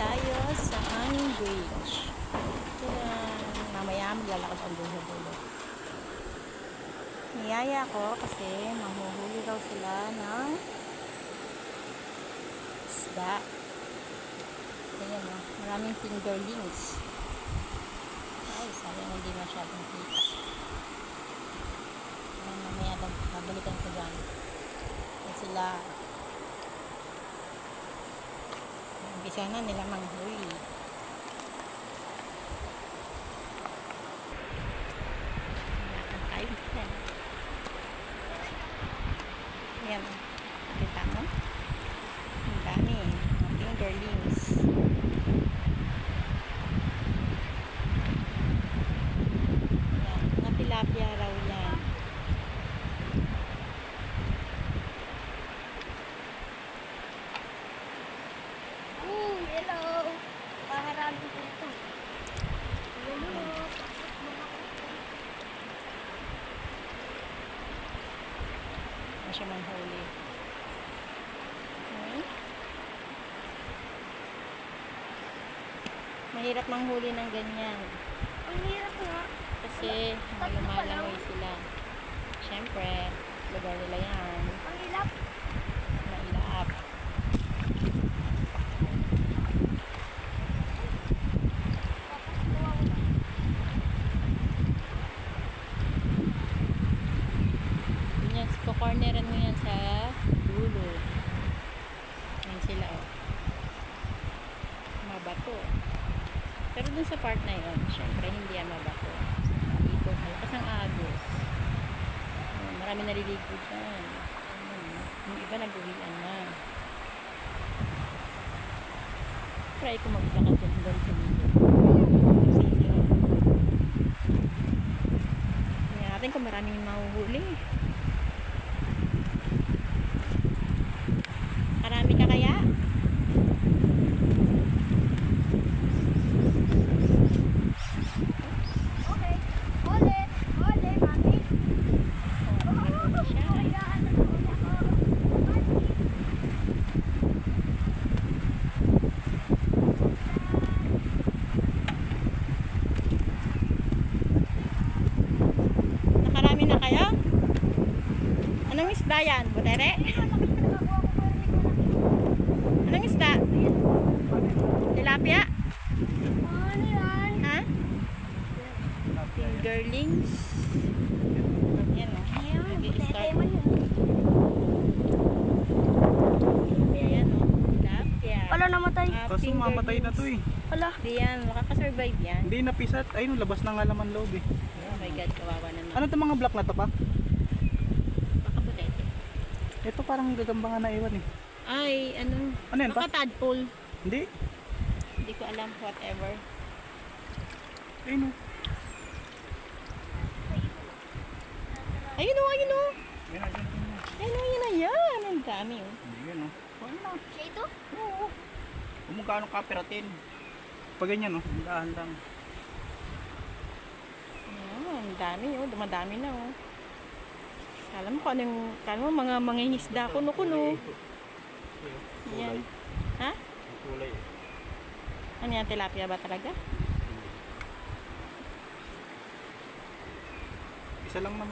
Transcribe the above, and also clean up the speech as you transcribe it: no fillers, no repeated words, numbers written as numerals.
tayo sa hanging bridge. Mamaya maglalakad ang dulo dulo. Niyaya ko kasi mahuhuli daw sila ng isda. Ayan o, maraming fingerlings. Ay, sayang hindi masyadong kita. Ayan, mamaya babalikan ko dyan. Ayan sila. Umpisa na nila manghuli. Ayan, kita mo? Ang dami, mga fingerlings. Ayan, na tilapia raw yan. Hello! Paharami ko ito. Hello! Ano siya manghuli? Mahirap manghuli ng ganyan. Ang hirap nga. Kasi lumalangoy sila. Siyempre, lugar nila yan. Ang hilap. Mailap. Yan, kukorneran mo yan sa dulo. Yan sila, oh. Mabato. Pero dun sa part na yun, syempre hindi yan mabato. Dito, malakas ang agos. Marami naliligo dyan. Yung iba nag-uwian na. Try ko maglakad dyan doon sa dito. Tingnan natin kung maraming mahuhuli. Marami ka kaya? Okay. Ole! Ole, mami! Siya. Hayaan na ako ako. Mami! Nakarami na kayo? Anong isda yan? Butere? Anong isda? Tilapia? Ano yan? Ha? Fingerlings? Yan o. Nag-i-start. Ayan o. Tilapia. Wala namatay. Kaso mamatay na to eh. Wala. Hindi yan. Makakasurvive yan. Hindi napisat. Ayun, labas na nga laman loob eh. Oh my God. Kawawa naman. Ano itong mga black na to pa? Baka butete. Ito parang gagamba nga na iwan eh. Ay, ano? Ano yan pa? Baka tadpole. Hindi. Hindi ko alam. Whatever. Ayun oh. Ayun o. Ayun o. Yan, yan, yan. Ayun o. Yan o. Yan. Ang dami o. Yan oh. Ano na? Siya ito? Oo. Kung magkano kapiratin. Pag ganyan oh. Dahan lang. Ayan, ang dami oh, dumadami na oh. Alam mo kung anong, alam mo mga mangingisda kuno-kuno. Ayan. Ha? Kulay eh. Ano yan, tilapia ba talaga? Isa lang naman.